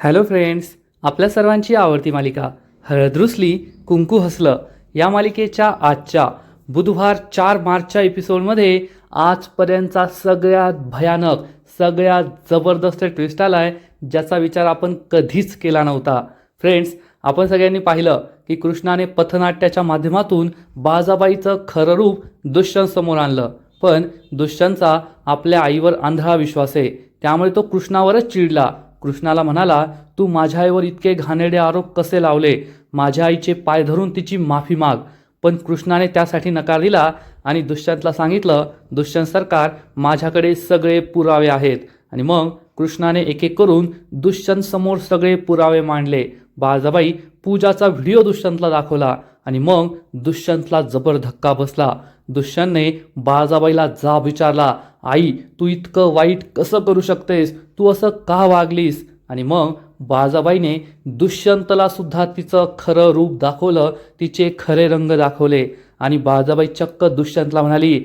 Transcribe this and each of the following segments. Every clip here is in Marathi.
हॅलो फ्रेंड्स, आपल्या सर्वांची आवडती मालिका हळद रुसली कुंकू हसलं या मालिकेच्या आजच्या बुधवार 4 मार्चच्या एपिसोडमध्ये आजपर्यंतचा सगळ्यात भयानक सगळ्यात जबरदस्त ट्विस्ट आलाय ज्याचा विचार आपण कधीच केला नव्हता. फ्रेंड्स, आपण सगळ्यांनी पाहिलं की कृष्णाने पथनाट्याच्या माध्यमातून बाजाबाईचं खरं रूप दुष्यंत समोर आणलं. पण दुष्यंतचा आपल्या आईवर आंधळा विश्वास आहे, त्यामुळे तो कृष्णावरच चिडला. कृष्णाला म्हणाला, तू माझ्या आईवर इतके घाणेरडे आरोप कसे लावले? माझ्या आईचे पाय धरून तिची माफी माग. पण कृष्णाने त्यासाठी नकार दिला आणि दुष्यंतला सांगितलं, दुष्यंत सरकार, माझ्याकडे सगळे पुरावे आहेत. आणि मग कृष्णाने एक एक करून दुष्यंत समोर सगळे पुरावे मांडले. बाळजाबाई पूजाचा व्हिडिओ दुष्यंतला दाखवला आणि मग दुष्यंतला जबर धक्का बसला. दुष्यंतने बाळजाबाईला जाब विचारला, आई, तू इतकं वाईट कसं करू शकतेस? तू असं का वागलीस? आणि मग बाळजाबाईने दुष्यंतला सुद्धा तिचं खरं रूप दाखवलं, तिचे खरे रंग दाखवले. आणि बाळजाबाई चक्क दुष्यंतला म्हणाली,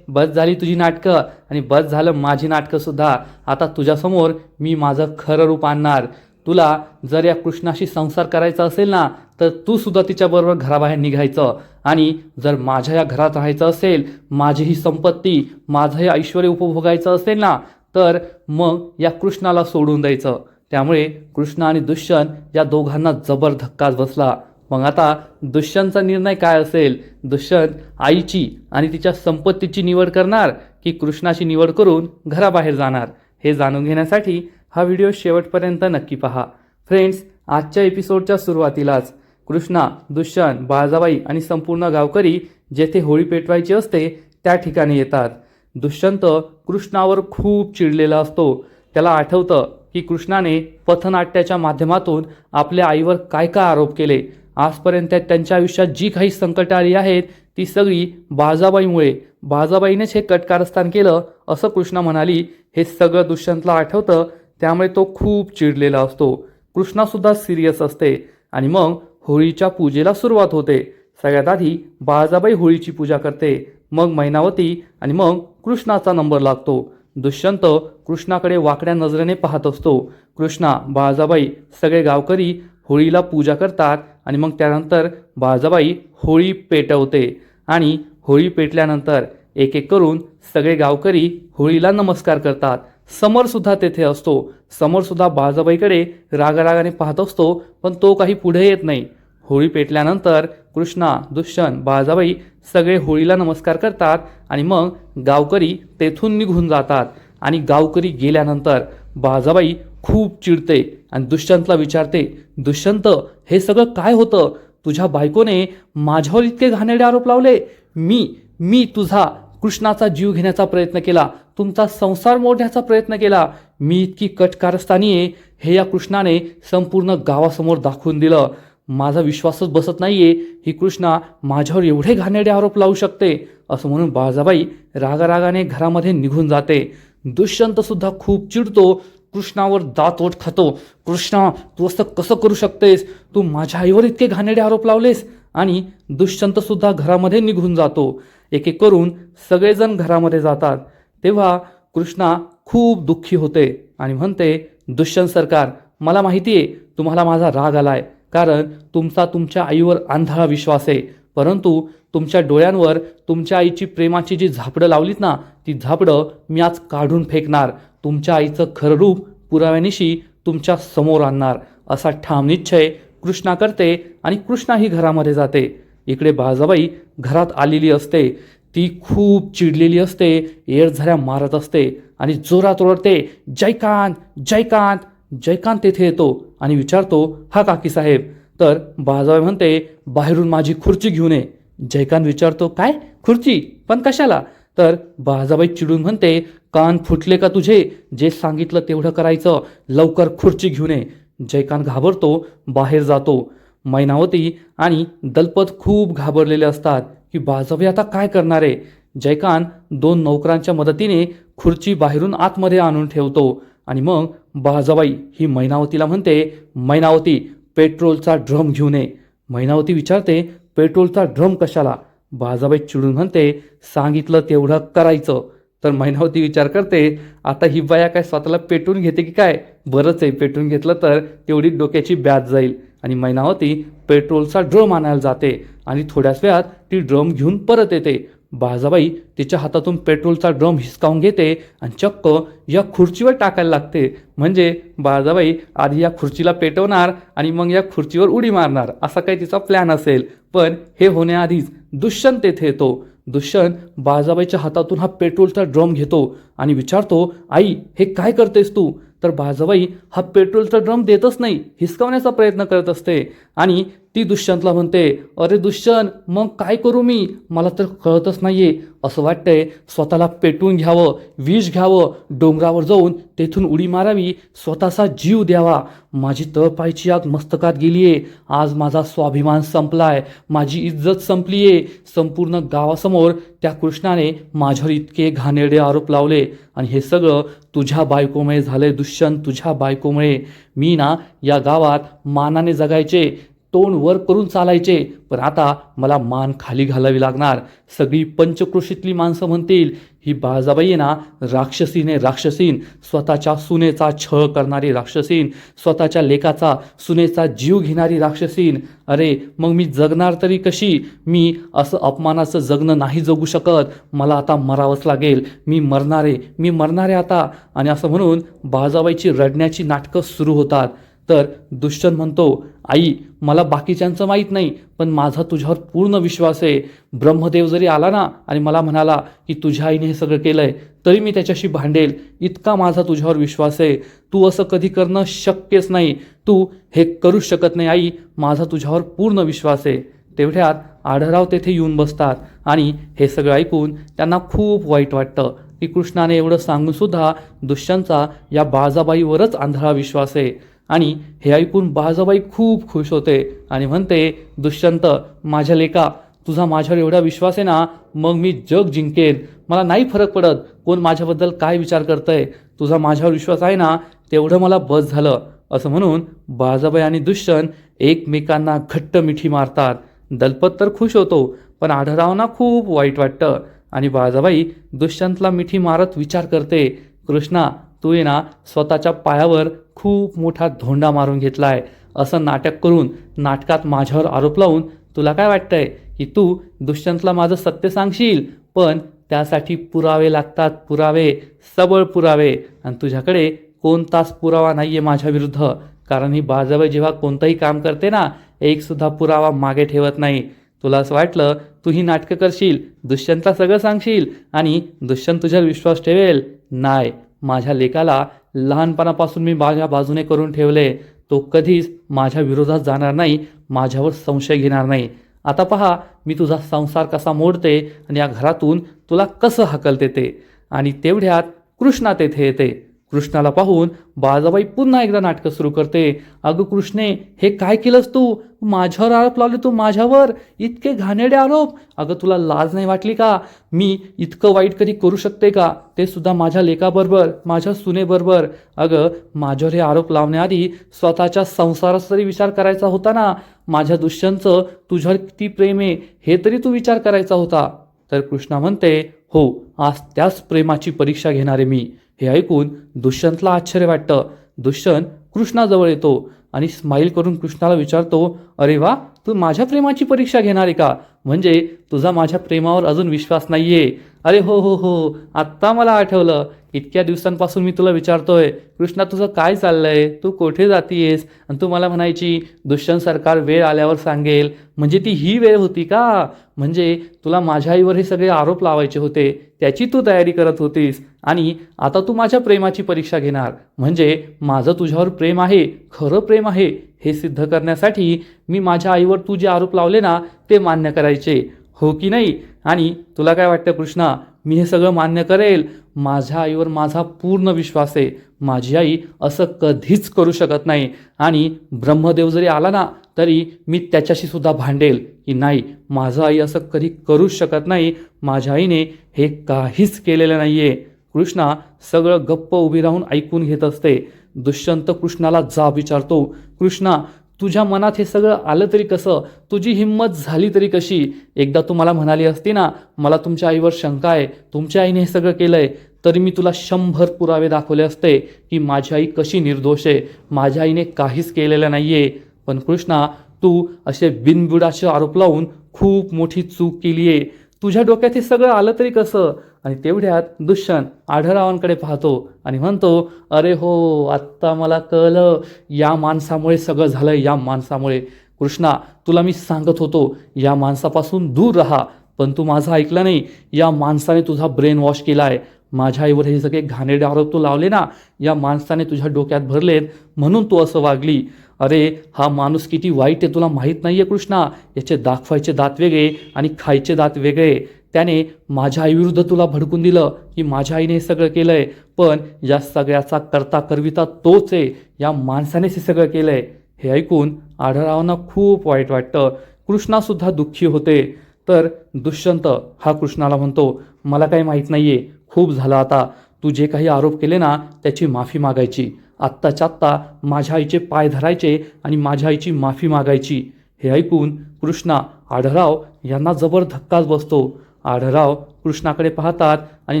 बस झाली तुझी नाटकं आणि बस झालं माझी नाटकं सुद्धा. आता तुझ्यासमोर मी माझं खरं रूप आणणार. तुला जर या कृष्णाशी संसार करायचा असेल ना, तर तू सुद्धा तिच्याबरोबर घराबाहेर निघायचं. आणि जर माझ्या या घरात राहायचं असेल, माझी ही संपत्ती, माझं हे ऐश्वर उपभोगायचं असेल ना, तर मग या कृष्णाला सोडून द्यायचं. त्यामुळे कृष्ण आणि दुष्यंत या दोघांना जबर धक्काच बसला. मग आता दुष्यंतचा निर्णय काय असेल? दुष्यंत आईची आणि तिच्या संपत्तीची निवड करणार की कृष्णाची निवड करून घराबाहेर जाणार? हे जाणून घेण्यासाठी हा व्हिडिओ शेवटपर्यंत नक्की पहा. फ्रेंड्स, आजच्या एपिसोडच्या सुरुवातीलाच कृष्णा, दुष्यंत, बाळजाबाई आणि संपूर्ण गावकरी जेथे होळी पेटवायची असते त्या ठिकाणी येतात. दुष्यंत कृष्णावर खूप चिडलेला असतो. त्याला आठवतं की कृष्णाने पथनाट्याच्या माध्यमातून आपल्या आईवर काय काय आरोप केले. आजपर्यंत त्यांच्या आयुष्यात जी काही संकटं आली आहेत ती सगळी बाळजाबाईमुळे, बाळजाबाईनेच हे कटकारस्थान केलं असं कृष्णा म्हणाली. हे सगळं दुष्यंतला आठवतं, त्यामुळे तो खूप चिडलेला असतो. कृष्णासुद्धा सिरियस असते. आणि मग होळीच्या पूजेला सुरुवात होते. सगळ्यात आधी बाळजाबाई होळीची पूजा करते, मग मैनावती आणि मग कृष्णाचा नंबर लागतो. दुष्यंत कृष्णाकडे वाकड्या नजरेने पाहत असतो. कृष्णा, बाळजाबाई, सगळे गावकरी होळीला पूजा करतात आणि मग त्यानंतर बाळजाबाई होळी पेटवते. आणि होळी पेटल्यानंतर एक एक करून सगळे गावकरी होळीला नमस्कार करतात. समरसुद्धा तेथे असतो. समरसुद्धा बाळजाबाईकडे रागारागाने पाहत असतो, पण तो काही पुढे येत नाही. होळी पेटल्यानंतर कृष्णा, दुष्यंत, बाळजाबाई सगळे होळीला नमस्कार करतात आणि मग गावकरी तेथून निघून जातात. आणि गावकरी गेल्यानंतर बाळजाबाई खूप चिडते आणि दुष्यंतला विचारते, दुष्यंत, हे सगळं काय होतं? तुझ्या बायकोने माझ्यावर इतके घाणेरडे आरोप लावले. मी तुझा कृष्णाचा जीव घेण्याचा प्रयत्न केला, तुमचा संसार मोडण्याचा प्रयत्न केला. मी इतकी कटकारस्थानी आहे हे या कृष्णाने संपूर्ण गावासमोर दाखवून दिलं. माझा विश्वासच बसत नाहीये, ही कृष्णा माझ्यावर एवढे घाणेरडे आरोप लावू शकते. असं म्हणून बाळजाबाई रागारागाने घरामध्ये निघून जाते. दुष्यंत सुद्धा खूप चिडतो, कृष्णावर दात ओठ खातो. कृष्णा, तू असं कसं करू शकतेस? तू माझ्या आईवर इतके घाणेरडे आरोप लावलेस. आणि दुष्यंत सुद्धा घरामध्ये निघून जातो. एक एक करून सगळेजण घरामध्ये जातात. तेव्हा कृष्णा खूप दुःखी होते आणि म्हणते, दुष्यंत सरकार, मला माहिती आहे तुम्हाला माझा राग आलाय, कारण तुमचा तुमच्या आईवर आंधळा विश्वास आहे. परंतु तुमच्या डोळ्यांवर तुमच्या आईची प्रेमाची जी झापडं लावलीत ना, ती झापडं मी आज काढून फेकणार. तुमच्या आईचं खरं रूप पुराव्यानिशी तुमच्या समोर आणणार, असा ठाम निश्चय कृष्णा करते आणि कृष्णाही घरामध्ये जाते. इकडे बाळजाबाई घरात आलेली असते. ती खूप चिडलेली असते, एरझऱ्या मारत असते आणि जोरात ओरडते, जयकांत, जयकांत. जयकांत तेथे येतो आणि विचारतो, हा काकी साहेब? तर बाळजाबाई म्हणते, बाहेरून माझी खुर्ची घेऊन ये. जयकांत विचारतो, काय खुर्ची? पण कशाला? तर बाळजाबाई चिडून म्हणते, कान फुटले का तुझे? जे सांगितलं तेवढं करायचं, लवकर खुर्ची घेऊन ये. जयकांत घाबरतो, बाहेर जातो. मैनावती आणि दलपत खूप घाबरलेले असतात की बाळजाबाई आता काय करणार आहे. जयकांत 2 नौकरांच्या मदतीने खुर्ची बाहेरून आतमध्ये आणून ठेवतो. आणि मग बाळजाबाई ही मैनावतीला म्हणते, मैनावती, पेट्रोलचा ड्रम घेऊन ये. मैनावती विचारते, पेट्रोलचा ड्रम कशाला? बाळजाबाई चिडून म्हणते, सांगितलं तेवढं करायचं. तर मैनावती विचार करते, आता ही बाया काय स्वतःला पेटून घेते की काय? बरंच आहे, पेटून घेतलं तर तेवढी डोक्याची ब्याज जाईल. आणि मैनावती पेट्रोलचा ड्रम आणायला जाते आणि थोड्याच वेळात ती ड्रम घेऊन परत येते. बाळजाबाई तिच्या हातातून पेट्रोलचा ड्रम हिसकावून घेते आणि चक्क या खुर्चीवर टाकायला लागते. म्हणजे बाळजाबाई आधी या खुर्चीला पेटवणार आणि मग या खुर्चीवर उडी मारणार, असा काही तिचा प्लॅन असेल. पण हे होण्याआधीच दुष्यंत तेथे येतो. दुष्यंत बाळजाबाईच्या हातातून हा पेट्रोलचा ड्रम घेतो आणि विचारतो, आई हे काय करतेस तू? तर बाळजाबाई हा पेट्रोलचा ड्रम देतच नाही, हिसकावण्याचा प्रयत्न करत असते. आणि ती दुष्यंतला म्हणते, अरे दुष्यंत मग काय करू मी? मला तर कळतच नाहीये. असं वाटतंय स्वतःला पेटवून घ्यावं, विष घ्यावं, डोंगरावर जाऊन तेथून उडी मारावी, स्वतःचा जीव द्यावा. माझी तळपायची आग मस्तकात गेलीये. आज माझा स्वाभिमान संपलाय, माझी इज्जत संपलीये. संपूर्ण गावासमोर त्या कृष्णाने माझ्यावर इतके घाणेरडे आरोप लावले आणि हे सगळं तुझ्या बायकोमुळे झालंय दुष्यंत, तुझ्या बायकोमुळे. मी ना या गावात मानाने जगायचे, तोंड वर करून चालायचे, पण आता मला मान खाली घालावी लागणार. सगळी पंचक्रोशीतली माणसं म्हणतील, ही बाळजाबाई आहे ना राक्षसीन आहे, राक्षसीन. स्वतःच्या सुनेचा छळ करणारी राक्षसीन, स्वतःच्या लेकाचा सुनेचा जीव घेणारी राक्षसीन. अरे मग मी जगणार तरी कशी? मी असं अपमानाचं जगणं नाही जगू शकत. मला आता मरावंच लागेल. मी मरणार आहे आता. आणि असं म्हणून बाळजाबाईची रडण्याची नाटकं सुरू होतात. तर दुष्यंत म्हणतो, आई मला बाकीच्यांचं माहीत नाही, पण माझा तुझ्यावर पूर्ण विश्वास आहे. ब्रह्मदेव जरी आला ना आणि मला म्हणाला की तुझ्या आईने हे सगळं केलंय, तरी मी त्याच्याशी भांडेल. इतका माझा तुझ्यावर विश्वास आहे. तू असं कधी करणं शक्यच नाही. तू हे करूच शकत नाही आई. माझा तुझ्यावर पूर्ण विश्वास आहे. तेवढ्यात आढळराव तेथे येऊन बसतात आणि हे सगळं ऐकून त्यांना खूप वाईट वाटतं की कृष्णाने एवढं सांगून सुद्धा दुष्यंतचा या बाळजाबाईवरच आंधळा विश्वास आहे. आणि हे ऐकून बाळजाबाई खूप खुश होते आणि म्हणते, दुष्यंत माझ्या लेका, तुझा माझ्यावर एवढा विश्वास आहे ना, मग मी जग जिंकेन. मला नाही फरक पडत कोण माझ्याबद्दल काय विचार करतंय. तुझा माझ्यावर विश्वास आहे ना, तेवढं मला बस झालं. असं म्हणून बाळजाबाई आणि दुष्यंत एकमेकांना घट्ट मिठी मारतात. दलपत तर खुश होतो, पण आढळरावांना खूप वाईट वाटतं. आणि बाळजाबाई दुष्यंतला मिठी मारत विचार करते, कृष्णा तू आहे ना स्वतःच्या पायावर खूप मोठा धोंडा मारून घेतलाय. असं नाटक करून, नाटकात माझ्यावर आरोप लावून तुला काय वाटतंय की तू दुष्यंतला माझं सत्य सांगशील? पण त्यासाठी पुरावे लागतात, पुरावे, सबळ पुरावे. आणि तुझ्याकडे कोणताच पुरावा नाही आहे माझ्या विरुद्ध. कारण ही बाळजाबाई जेव्हा कोणतंही काम करते ना, एकसुद्धा पुरावा मागे ठेवत नाही. तुला असं वाटलं तू ही नाटकं करशील, दुष्यंतला सगळं सांगशील आणि दुष्यंत तुझ्यावर विश्वास ठेवेल? नाही. माझ्या लेकाला लहानपणापासून मी माझ्या बाजूने करून ठेवले. तो कधीच माझ्या विरोधात जाणार नाही, माझ्यावर संशय घेणार नाही. आता पहा मी तुझा संसार कसा मोडते आणि या घरातून तुला कसं हाकलते ते. आणि तेवढ्यात कृष्णा तेथे येते. कृष्णाला पाहून बाळजाबाई पुन्हा एकदा नाटकं सुरू करते. अगं कृष्णे, हे काय केलंस तू? माझ्यावर आरोप लावले तू, माझ्यावर इतके घाणेरडे आरोप. अगं तुला लाज नाही वाटली का? मी इतकं वाईट कधी करू शकते का? ते सुद्धा माझ्या लेकाबरोबर, माझ्या सुनेबरोबर. अगं माझ्यावर हे आरोप लावण्याआधी स्वतःच्या संसाराचा तरी विचार करायचा होता ना. माझ्या दुष्यंतचं तुझ्यावर किती प्रेम आहे हे तरी तू विचार करायचा होता. तर कृष्णा म्हणते, हो आज त्याच प्रेमाची परीक्षा घेणार आहे मी. हे ऐकून दुष्यंतला आश्चर्य वाटतं. दुष्यंत कृष्णाजवळ येतो आणि स्माईल करून कृष्णाला विचारतो, अरे वा, तू माझ्या प्रेमाची परीक्षा घेणार आहे का? म्हणजे तुझा माझ्या प्रेमावर अजून विश्वास नाहीये? अरे हो हो हो, आत्ता मला आठवलं. इतक्या दिवसांपासून मी तुला विचारतोय, कृष्णा तुझं काय चाललंय, तू कुठे जातीयेस? आणि तू मला म्हणायची दुष्यंत सरकार वेळ आल्यावर सांगेल. म्हणजे ती ही वेळ होती का? म्हणजे तुला माझ्या आईवर हे सगळे आरोप लावायचे होते, त्याची तू तयारी करत होतीस आणि आता तू माझ्या प्रेमाची परीक्षा घेणार. म्हणजे माझं तुझ्यावर प्रेम आहे, खरं प्रेम आहे हे सिद्ध करण्यासाठी मी माझ्या आईवर तू जे आरोप लावले ना ते मान्य करायचे, हो की नाही? आणि तुला काय वाटतं कृष्णा, मी हे सगळं मान्य करेल? माझ्या आईवर माझा पूर्ण विश्वास आहे. माझी आई असं कधीच करू शकत नाही. आणि ब्रह्मदेव जरी आला ना तरी मी त्याच्याशी सुद्धा भांडेल की नाही, माझं आई असं कधी करूच शकत नाही. माझ्या आईने हे काहीच केलेलं नाही आहे. कृष्णा सगळं गप्प उभी राहून ऐकून घेत असते. दुष्यंत कृष्णाला जाब विचारतो, कृष्णा तुझ्या मनात हे सगळं आलं तरी कसं? तुझी हिंमत झाली तरी कशी? एकदा तू मला म्हणाली असती ना, मला तुमच्या आईवर शंका आहे, तुमच्या आईने हे सगळं केलं आहे, तरी मी तुला 100 पुरावे दाखवले असते की माझी आई कशी निर्दोष आहे, माझ्या आईने काहीच केलेलं नाही आहे. पण कृष्णा, तू असे बिनबुडाचे आरोप लावून खूप मोठी चूक केली आहे. तुझ्या डोक्यात हे सगळं आलं तरी कसं? आणि तेवढ्यात दुष्यंत आढळरावांकडे पाहतो आणि म्हणतो, अरे हो, आत्ता मला कळलं, या माणसामुळे सगळं झालं, या माणसामुळे. कृष्णा, तुला मी सांगत होतो या माणसापासून दूर राहा, पण तू माझं ऐकलं नाही. या माणसाने तुझा ब्रेन वॉश केला आहे. माझ्या आईवर हे सगळे घाणेरडे आरोप तू लावले ना, या माणसाने तुझ्या डोक्यात भरलेत, म्हणून तू असं वागली. अरे, हा माणूस किती वाईट आहे तुला माहीत नाही आहे कृष्णा. याचे दाखवायचे दात वेगळे आणि खायचे दात वेगळे. त्याने माझ्या आईविरुद्ध तुला भडकून दिलं की माझ्या आईने हे सगळं केलं आहे, पण या सगळ्याचा करता करविता तोच आहे, या माणसानेच हे सगळं केलं आहे. हे ऐकून आढळरावांना खूप वाईट वाटतं. कृष्णासुद्धा दुःखी होते. तर दुष्यंत हा कृष्णाला म्हणतो, मला काही माहीत नाही आहे, खूप झालं आता. तू जे काही आरोप केले ना, त्याची माफी मागायची. आत्ताच्या आत्ता माझ्या आईचे पाय धरायचे आणि माझ्या आईची माफी मागायची. हे ऐकून कृष्णा आढळराव यांना जबर धक्काच बसतो. आढळराव कृष्णाकडे पाहतात आणि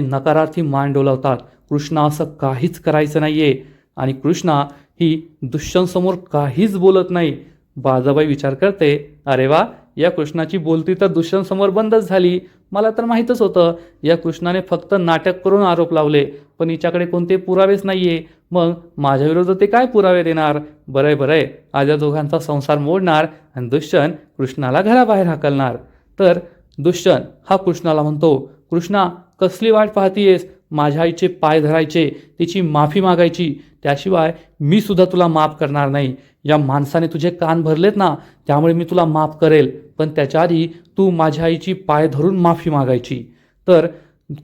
नकारार्थी मान डोलावतात. कृष्णा असं काहीच करायचं नाही आहे. आणि कृष्णा ही दुष्यंतसमोर काहीच बोलत नाही. बाजाबाई विचार करते, अरे वा, या कृष्णाची बोलती तर दुष्यंतसमोर बंदच झाली. मला तर माहीतच होतं या कृष्णाने फक्त नाटक करून आरोप लावले, पण हिच्याकडे कोणते पुरावेच नाही आहे. मग माझ्याविरुद्ध ते काय पुरावे देणार? बरं आहे, आज या दोघांचा संसार मोडणार आणि दुष्यंत कृष्णाला घराबाहेर हाकलणार. तर दुष्यंत हा कृष्णाला म्हणतो, कृष्णा, कसली वाट पाहतीयेस? माझ्या आईचे पाय धरायचे, तिची माफी मागायची, त्याशिवाय मी सुद्धा तुला माफ करणार नाही. या माणसाने तुझे कान भरलेत ना, त्यामुळे मी तुला माफ करेल, पण त्याच्या आधी तू माझ्या आईची पाय धरून माफी मागायची. तर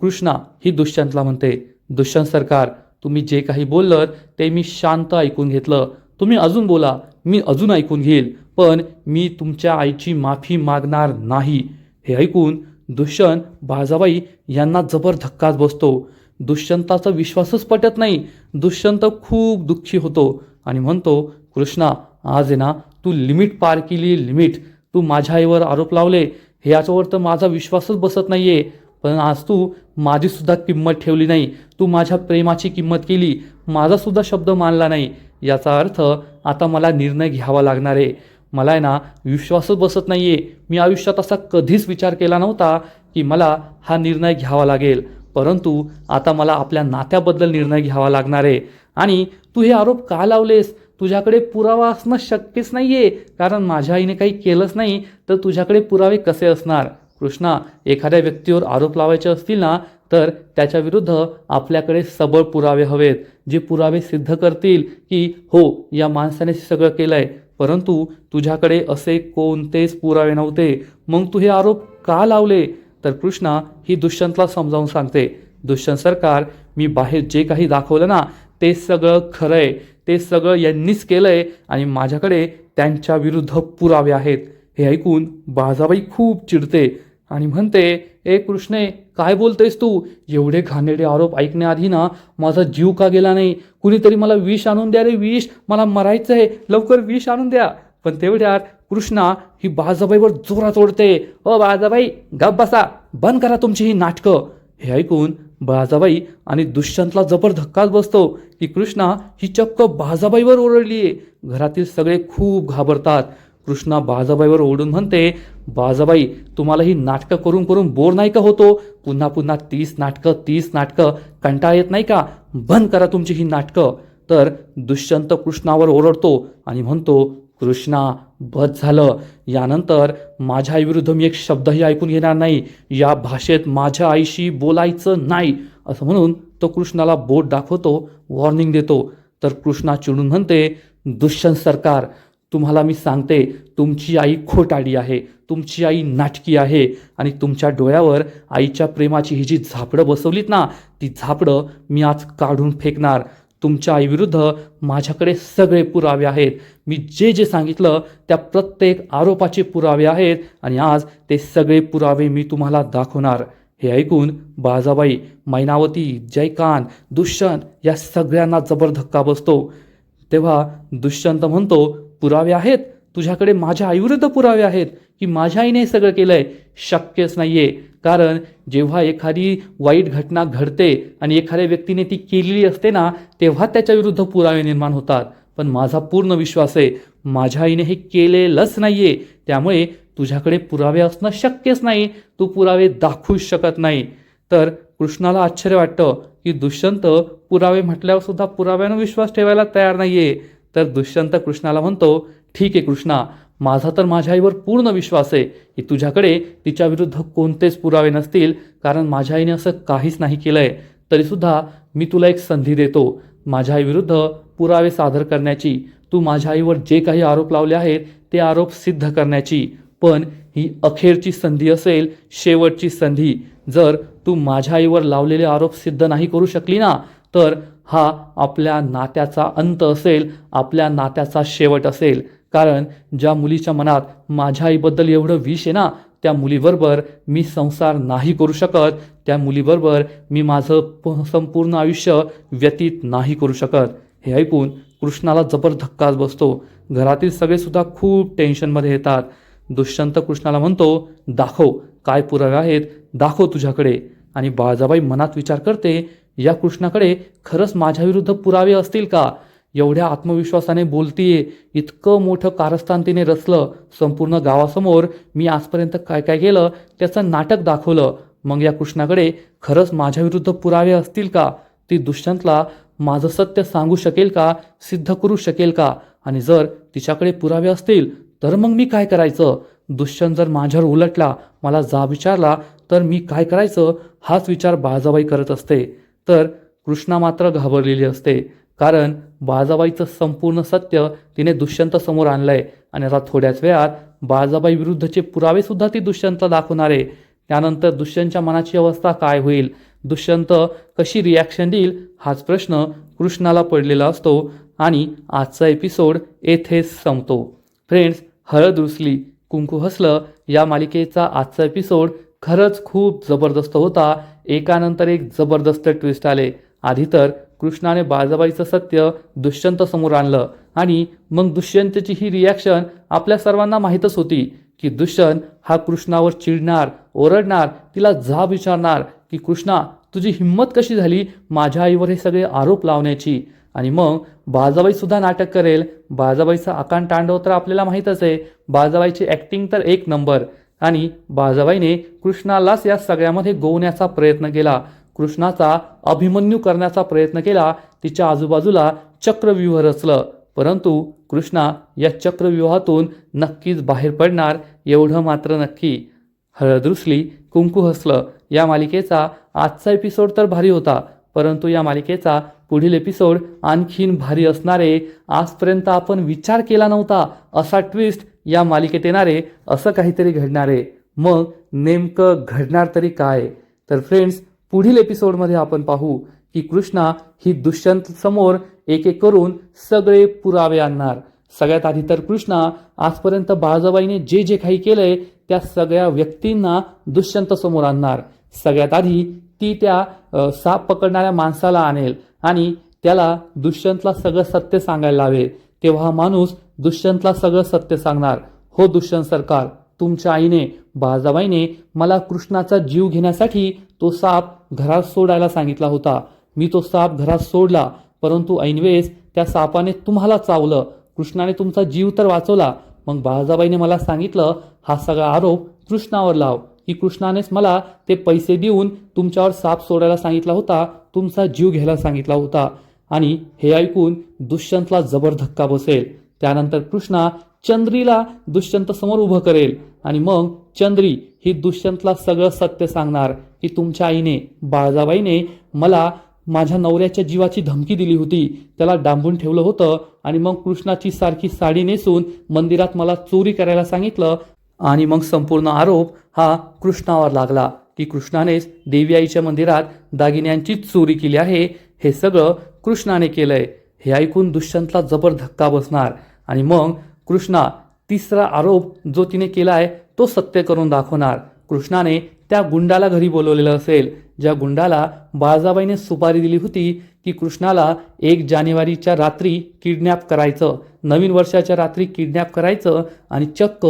कृष्णा ही दुष्यंतला म्हणते, दुष्यंत सरकार, तुम्ही जे काही बोललं ते मी शांत ऐकून घेतलं. तुम्ही अजून बोला, मी अजून ऐकून घेईल, पण मी तुमच्या आईची माफी मागणार नाही. हे ऐकून दुष्यंत बाजाबाई यांना जबर धक्काच बसतो. दुष्यंताचा विश्वासच पटत नाही. दुष्यंत खूप दुःखी होतो आणि म्हणतो, कृष्णा, आज आहे ना, तू लिमिट पार केली, लिमिट. तू माझ्या आईवर आरोप लावले, हे याच्यावर तर माझा विश्वासच बसत नाही आहे. पण आज तू माझीसुद्धा किंमत ठेवली नाही. तू माझ्या प्रेमाची किंमत केली, माझासुद्धा शब्द मानला नाही. याचा अर्थ आता मला निर्णय घ्यावा लागणार आहे. मला आहे ना, विश्वासच बसत नाही आहे. मी आयुष्यात असा कधीच विचार केला नव्हता की मला हा निर्णय घ्यावा लागेल, परंतु आता मला आपल्या नात्याबद्दल निर्णय घ्यावा लागणार आहे. आणि तू हे आरोप का लावलेस? तुझ्याकडे पुरावा असणं शक्यच नाही आहे, कारण माझ्या आईने काही केलंच नाही, तर तुझ्याकडे पुरावे कसे असणार? कृष्णा, एखाद्या व्यक्तीवर आरोप लावायचे असतील ना, तर त्याच्याविरुद्ध आपल्याकडे सबळ पुरावे हवेत, जे पुरावे सिद्ध करतील की हो, या माणसाने सगळं केलं आहे. परंतु तुझ्याकडे असे कोणतेच पुरावे नव्हते, मग तू हे आरोप का लावले? तर कृष्णा ही दुष्यंतला समजावून सांगते, दुष्यंत सरकार, मी बाहेर जे काही दाखवलं ना, ते सगळं खरं आहे, ते सगळं यांनीच केलं आहे आणि माझ्याकडे त्यांच्या विरुद्ध पुरावे आहेत. हे ऐकून बाजाबाई खूप चिडते आणि म्हणते, ए कृष्णे, काय बोलतेस तू? एवढे घाणेरडे आरोप ऐकण्याआधी ना माझा जीव का गेला नाही? कुणीतरी मला विष आणून द्या रे, विष, मला मरायचं आहे, लवकर विष आणून द्या. पण तेवढ्यात कृष्णा ही बाजाबाईवर जोरात ओढते, ओ बाजाबाई, गप बसा, बंद करा तुमची ही नाटकं. हे ऐकून बाजाबाई आणि दुष्यंतला जबर धक्काच बसतो की कृष्णा ही चक्क बाजाबाईवर ओरडली आहे. घरातील सगळे खूप घाबरतात. कृष्णा बाजाबाईवर ओढून म्हणते, बाजाबाई, तुम्हाला ही नाटकं करून करून बोर नाही का होतो? पुन्हा पुन्हा 30 नाटकं, कंटाळा येत नाही का? बंद करा तुमची ही नाटकं. तर दुष्यंत कृष्णावर ओरडतो आणि म्हणतो, कृष्णा, बस झालं. यानंतर माझ्या आईविरुद्ध मी एक शब्दही ऐकून घेणार नाही. या भाषेत माझ्या आईशी बोलायचं नाही, असं म्हणून तो कृष्णाला बोट दाखवतो, वॉर्निंग देतो. तर कृष्णा चिडून म्हणते, दुष्यंत सरकार, तुम्हाला मी सांगते, तुमची आई खोटाडी आहे, तुमची आई नाटकी आहे आणि तुमच्या डोळ्यावर आईच्या प्रेमाची ही जी झापडं बसवलीत ना, ती झापडं मी आज काढून फेकणार. तुमच्या आईविरुद्ध माझ्याकडे सगळे पुरावे आहेत. मी जे जे सांगितलं त्या प्रत्येक आरोपाचे पुरावे आहेत आणि आज ते सगळे पुरावे मी तुम्हाला दाखवणार. हे ऐकून बाजाबाई, मैनावती, जयकांत, दुष्यंत या सगळ्यांना जबर धक्का बसतो. तेव्हा दुष्यंत म्हणतो, पुरावे आहेत? तुझ्याकडे माझ्या आईविरुद्ध पुरावे आहेत की माझ्या आईने हे सगळं केलंय? शक्यच नाहीये. कारण जेव्हा एखादी वाईट घटना घडते आणि एखाद्या व्यक्तीने ती केलेली असते ना, तेव्हा त्याच्या विरुद्ध पुरावे निर्माण होतात. पण माझा पूर्ण विश्वास आहे माझ्या आईने हे केलेलंच नाहीये, त्यामुळे तुझ्याकडे पुरावे असणं शक्यच नाही, तू पुरावे दाखवूच शकत नाही. तर कृष्णाला आश्चर्य वाटतं की दुष्यंत पुरावे म्हटल्यावर सुद्धा पुराव्यानं विश्वास ठेवायला तयार नाहीये. तर दुष्यंत कृष्णाला म्हणतो, ठीक आहे कृष्णा, माझा तर माझ्या आईवर पूर्ण विश्वास आहे की तुझ्याकडे तिच्या विरुद्ध कोणतेच पुरावे नसतील, कारण माझ्या आईने असं काहीच नाही केलंय. तरीसुद्धा मी तुला एक संधी देतो माझ्या आईविरुद्ध पुरावे सादर करण्याची, तू माझ्या आईवर जे काही आरोप लावले आहेत ते आरोप सिद्ध करण्याची. पण ही अखेरची संधी असेल, शेवटची संधी. जर तू माझ्या आईवर लावलेले आरोप सिद्ध नाही करू शकली ना, तर हा आपल्या नात्याचा अंत असेल, आपल्या नात्याचा शेवट असेल. कारण ज्या मुलीच्या मनात माझ्या आईबद्दल एवढं विष आहे ना, त्या मुलीबरोबर मी संसार नाही करू शकत, त्या मुलीबरोबर मी माझं संपूर्ण आयुष्य व्यतीत नाही करू शकत. हे ऐकून कृष्णाला जबर धक्काच बसतो. घरातील सगळेसुद्धा खूप टेन्शनमध्ये येतात. दुष्यंत कृष्णाला म्हणतो, दाखव काय पुरावे आहेत, दाखव तुझ्याकडे. आणि बाळजाबाई मनात विचार करते, या कृष्णाकडे खरंच माझ्या विरुद्ध पुरावे असतील का? एवढ्या आत्मविश्वासाने बोलतीये, इतकं मोठं कारस्थान तिने रचलं, संपूर्ण गावासमोर मी आजपर्यंत काय काय केलं त्याचं नाटक दाखवलं. मग या कृष्णाकडे खरंच माझ्या विरुद्ध पुरावे असतील का? ती दुष्यंतला माझं सत्य सांगू शकेल का, सिद्ध करू शकेल का? आणि जर तिच्याकडे पुरावे असतील तर मग मी काय करायचं? दुष्यंत जर माझ्यावर उलटला, मला जाब विचारला, तर मी काय करायचं? हाच विचार बाळजाबाई करत असते. तर कृष्णा मात्र घाबरलेली असते, कारण बाळजाबाईचं संपूर्ण सत्य तिने दुष्यंत समोर आणलंय आणि आता थोड्याच वेळात बाळजाबाई विरुद्धचे पुरावे सुद्धा ती दुष्यंतला दाखवणार आहे. त्यानंतर दुष्यंतच्या मनाची अवस्था काय होईल, दुष्यंत कशी रिॲक्शन देईल, हाच प्रश्न कृष्णाला पडलेला असतो. आणि आजचा एपिसोड येथेच संपतो. फ्रेंड्स, हळद रुसली कुंकू हसलं या मालिकेचा आजचा एपिसोड खरंच खूप जबरदस्त होता. एकानंतर एक जबरदस्त ट्विस्ट आले. आधी तर कृष्णाने बाळजाबाईचं सत्य दुष्यंत समोर आणलं आणि मग दुष्यंतची ही रिॲक्शन आपल्या सर्वांना माहीतच होती की दुष्यंत हा कृष्णावर चिडणार, ओरडणार, तिला जाब विचारणार की कृष्णा तुझी हिंमत कशी झाली माझ्या आईवर हे सगळे आरोप लावण्याची. आणि मग बाळजाबाई सुद्धा नाटक करेल. बाळजाबाईचा आकांड तांडव तर आपल्याला माहीतच आहे. बाळजाबाईची ॲक्टिंग तर एक नंबर. आणि बाळजाबाईने कृष्णालाच या सगळ्यामध्ये गोवण्याचा प्रयत्न केला, कृष्णाचा अभिमन्यू करण्याचा प्रयत्न केला. तिच्या आजूबाजूला चक्रव्यूह रचलं, परंतु कृष्णा या चक्रव्यूहातून नक्कीच बाहेर पडणार एवढं मात्र नक्की. हळद रुसली कुंकू हसलं या मालिकेचा आजचा एपिसोड तर भारी होता, परंतु या मालिकेचा पुढील एपिसोड आणखीन भारी असणार आहे. आजपर्यंत आपण विचार केला नव्हता असा ट्विस्ट या मालिकेत येणार आहे, असं काहीतरी घडणार आहे. मग नेमकं घडणार तरी काय? तर फ्रेंड्स, पुढील एपिसोडमध्ये आपण पाहू की कृष्णा ही दुष्यंत समोर एक एक करून सगळे पुरावे आणणार. सगळ्यात आधी तर कृष्णा आजपर्यंत बाळजाबाईने जे जे काही केलंय त्या सगळ्या व्यक्तींना दुष्यंत समोर आणणार. सगळ्यात आधी ती त्या साप पकडणाऱ्या माणसाला आणेल आणि त्याला दुष्यंतला सगळं सत्य सांगायला लावेल. तेव्हा माणूस दुष्यंतला सगळं सत्य सांगणार, हो दुष्यंत सरकार, तुमच्या आईने बाळजाबाईने मला कृष्णाचा जीव घेण्यासाठी तो साप घरात सोडायला सांगितला होता. मी तो साप घरात सोडला, परंतु ऐनवेळेस त्या सापाने तुम्हाला चावलं. कृष्णाने तुमचा जीव तर वाचवला. मग बाळजाबाईने मला सांगितलं हा सगळा आरोप कृष्णावर लाव, की कृष्णानेच मला ते पैसे देऊन तुमच्यावर साप सोडायला सांगितला होता, तुमचा जीव घ्यायला सांगितला होता. आणि हे ऐकून दुष्यंतला जबर धक्का बसेल. त्यानंतर कृष्णा चंद्रीला दुष्यंत समोर उभं करेल आणि मग चंद्री ही दुष्यंतला सगळं सत्य सांगणार की तुमच्या आईने बाळजाबाईने मला माझ्या नवऱ्याच्या जीवाची धमकी दिली होती, त्याला डांबून ठेवलं होतं आणि मग कृष्णाची सारखी साडी नेसून मंदिरात मला चोरी करायला सांगितलं. आणि मग संपूर्ण आरोप हा कृष्णावर लागला की कृष्णानेच देवी आईच्या मंदिरात दागिन्यांची चोरी केली आहे, हे सगळं कृष्णाने केलंय. हे ऐकून दुष्यंतला जबर धक्का बसणार आणि मग कृष्णा तिसरा आरोप जो तिने केलाय तो सत्य करून दाखवणार. कृष्णाने त्या गुंडाला घरी बोलवलेलं असेल, ज्या गुंडाला बाळजाबाईने सुपारी दिली होती की कृष्णाला 1 जानेवारीच्या रात्री किडनॅप करायचं. नवीन वर्षाच्या रात्री किडनॅप करायचं आणि चक्क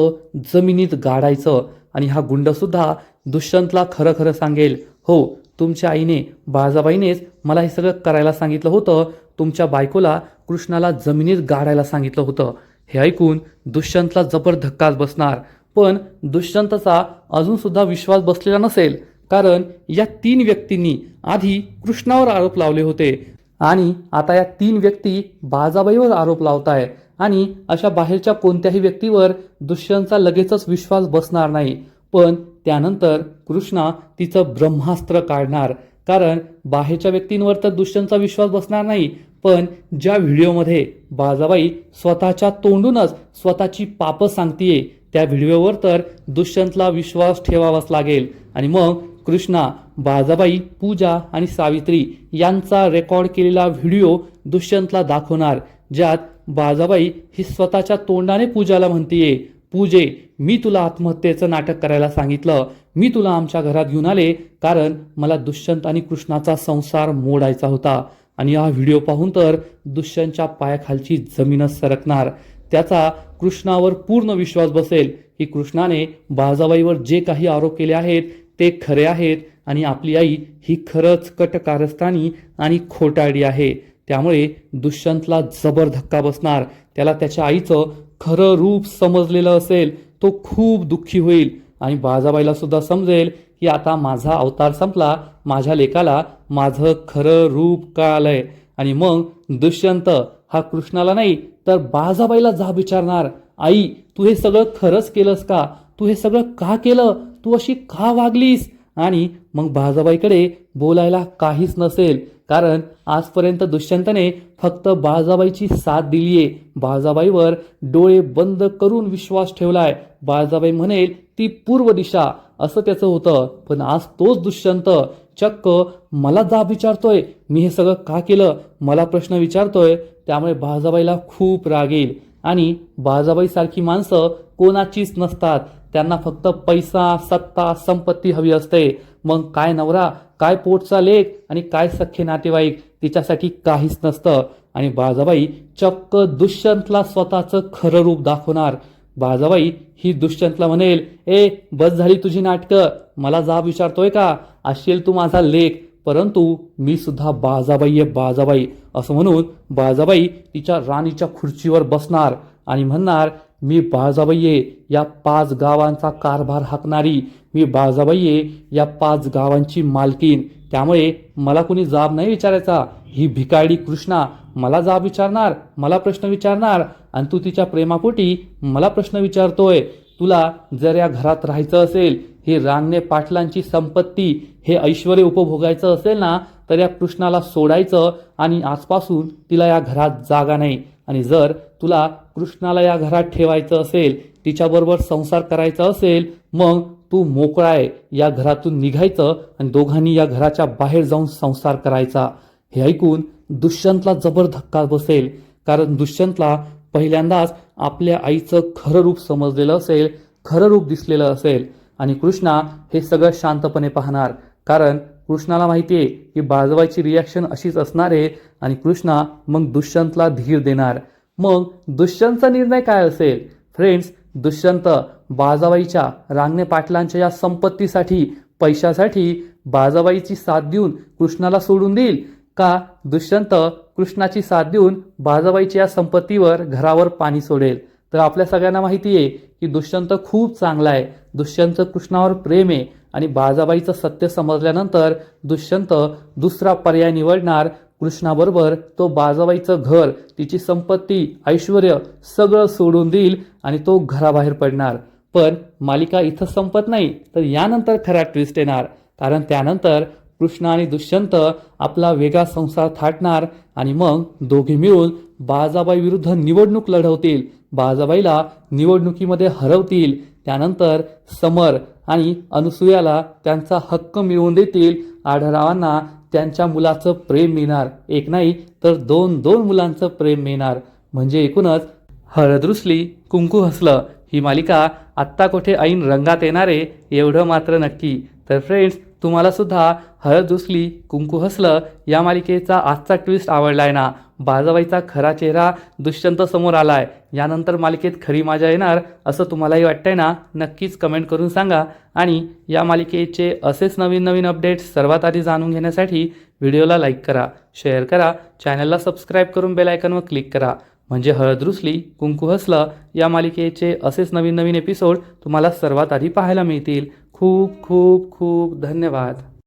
जमिनीत गाडायचं. आणि हा गुंडसुद्धा दुष्यंतला खरं खरं सांगेल, हो तुमच्या आईने बाळाबाईनेच मला हे सगळं करायला सांगितलं होतं, तुमच्या बायकोला कृष्णाला जमिनीत गाडायला सांगितलं होतं. हे ऐकून दुष्यंतला जबर धक्काच बसणार. पण दुष्यंतचा अजूनसुद्धा विश्वास बसलेला नसेल, कारण या 3 व्यक्तींनी आधी कृष्णावर आरोप लावले होते आणि आता या 3 व्यक्ती बाळाबाईवर आरोप लावताय. आणि अशा बाहेरच्या कोणत्याही व्यक्तीवर दुष्यंतचा लगेचच विश्वास बसणार नाही. पण त्यानंतर कृष्णा तिचं ब्रह्मास्त्र काढणार, कारण बाहेरच्या व्यक्तींवर तर दुष्यंतचा विश्वास बसणार नाही, पण ज्या व्हिडिओमध्ये बाळाबाई स्वतःच्या तोंडूनच स्वतःची पापं सांगतीये त्या व्हिडिओवर तर दुष्यंतला विश्वास ठेवावाच लागेल. आणि मग कृष्णा बाळाबाई, पूजा आणि सावित्री यांचा रेकॉर्ड केलेला व्हिडिओ दुष्यंतला दाखवणार, ज्यात बाळाबाई ही स्वतःच्या तोंडाने पूजाला म्हणतीये, पूजे मी तुला आत्महत्येचं नाटक करायला सांगितलं, मी तुला आमच्या घरात घेऊन आले कारण मला दुष्यंत आणि कृष्णाचा संसार मोडायचा होता. आणि हा व्हिडिओ पाहून तर दुष्यंतच्या पायाखालची जमीनच सरकणार. त्याचा कृष्णावर पूर्ण विश्वास बसेल की कृष्णाने बाळाबाईवर जे काही आरोप केले आहेत ते खरे आहेत आणि आपली आई ही खरंच कटकारस्थानी आणि खोटारडी आहे. त्यामुळे दुष्यंतला जबर धक्का बसणार. त्याला त्याच्या आईचं खरं रूप समजलेलं असेल, तो खूप दुःखी होईल. आणि बाळाबाईला सुद्धा समजेल की आता माझा अवतार संपला, माझ्या लेकाला माझं खरं रूप कळालंय. आणि मग दुष्यंत हा कृष्णाला नाही तर बाळाबाईला जा विचारणार, आई तू हे सगळं खरंच केलंस का, तू हे सगळं का केलं, तू अशी का वागलीस. आणि मग बाळाबाईकडे बोलायला काहीच नसेल, कारण आजपर्यंत दुष्यंतने फक्त बाळाबाईची साथ दिलीये, बाळाबाईवर डोळे बंद करून विश्वास ठेवलाय. बाळाबाई म्हणेल ती पूर्व दिशा असं त्याचं होतं, पण आज तोच दुष्यंत चक्क मला जाब विचारतोय, मी हे सगळं का केलं, मला प्रश्न विचारतोय. त्यामुळे बाळाबाईला खूप राग येईल. आणि बाळाबाई सारखी माणसं कोणाचीच नसतात, त्यांना फक्त पैसा, सत्ता, संपत्ती हवी असते. मग काय नवरा, काय पोटचा लेक आणि काय सख्खे नातेवाईक, तिच्यासाठी काहीच नसतं. आणि बाळाबाई चक्क दुष्यंतला स्वतःचं खरं रूप दाखवणार. बाळाबाई ही दुष्यंतला म्हणेल, ए बस झाली तुझी नाटकं, मला जाब विचारतोय का, असेल तू माझा लेक, परंतु मी सुद्धा बाळाबाई आहे बाळाबाई. असं म्हणून बाळाबाई तिच्या राणीच्या खुर्चीवर बसणार आणि म्हणणार, मी बाळाबाई आहे या 5 गावांचा कारभार हाकणारी, मी बाळाबाई आहे या 5 गावांची मालकीन. त्यामुळे मला कोणी जाब नाही विचारायचा. ही भिकारडी कृष्णा मला जाब विचारणार, मला प्रश्न विचारणार, आणि तू तिच्या प्रेमापोटी मला प्रश्न विचारतोय. तुला जर या घरात राहायचं असेल, हे रांगणे पाटलांची संपत्ती, हे ऐश्वर्य उपभोगायचं असेल ना, तर या कृष्णाला सोडायचं आणि आजपासून तिला या घरात जागा नाही. आणि जर तुला कृष्णाला या घरात ठेवायचं असेल, तिच्याबरोबर संसार करायचा असेल, मग तू मोकळा आहे या घरातून निघायचं आणि दोघांनी या घराच्या बाहेर जाऊन संसार करायचा. हे ऐकून दुष्यंतला जबर धक्का बसेल, कारण दुष्यंतला पहिल्यांदाच आपल्या आईचं खरं रूप समजलेलं असेल, खरं रूप दिसलेलं असेल. आणि कृष्णा हे सगळं शांतपणे पाहणार, कारण कृष्णाला माहिती आहे की बाळाबाईची रिॲक्शन अशीच असणार आहे. आणि कृष्णा मग दुष्यंतला धीर देणार. मग दुष्यंतचा निर्णय काय असेल फ्रेंड्स? दुष्यंत बाळाबाईच्या, रांगणे पाटलांच्या या संपत्तीसाठी, पैशासाठी बाळाबाईची साथ देऊन कृष्णाला सोडून देईल, का दुष्यंत कृष्णाची साथ देऊन बाळाबाईच्या या संपत्तीवर, घरावर पाणी सोडेल? तर आपल्या सगळ्यांना माहिती आहे की दुष्यंत खूप चांगला आहे, दुष्यंत कृष्णावर प्रेम आहे. आणि बाळाबाईचं सत्य समजल्यानंतर दुष्यंत दुसरा पर्याय निवडणार. कृष्णाबरोबर तो बाळाबाईचं घर, तिची संपत्ती, ऐश्वर्य सगळं सोडून देईल आणि तो घराबाहेर पडणार. पण मालिका इथं संपत नाही, तर यानंतर खरा ट्विस्ट येणार, कारण त्यानंतर कृष्ण आणि दुष्यंत आपला वेगळा संसार थाटणार आणि मग दोघे मिळून बाळाबाई विरुद्ध निवडणूक लढवतील, बाळाबाईला निवडणुकीमध्ये हरवतील. त्यानंतर समर आणि अनुसूयाला त्यांचा हक्क मिळवून देतील. आढळरावांना त्यांच्या मुलाचं प्रेम मिळणार, एक नाही तर 2 मुलांचं प्रेम मिळणार. म्हणजे एकूणच हळद रुसली कुंकू हसलं ही मालिका आत्ता कुठे ऐन रंगात येणारे एवढं मात्र नक्की. तर फ्रेंड्स, तुम्हाला सुद्धा हळद रुसली कुंकू हसलं या मालिकेचा आजचा ट्विस्ट आवडलाय ना? बाजाबाईचा खरा चेहरा दुष्यंत समोर आलाय, यानंतर मालिकेत खरी मजा येणार असं तुम्हालाही वाटतंय ना? नक्कीच कमेंट करून सांगा. आणि या मालिकेचे असेच नवीन नवीन अपडेट्स सर्वात आधी जाणून घेण्यासाठी व्हिडिओला लाईक करा, शेअर करा, चॅनलला सबस्क्राईब करून बेल आयकॉनवर क्लिक करा. म्हणजे हळद रुसली कुंकू हसलं या मालिकेचे असेच नवीन नवीन एपिसोड तुम्हाला सर्वात आधी पाहायला मिळतील. खूप खूप खूप धन्यवाद.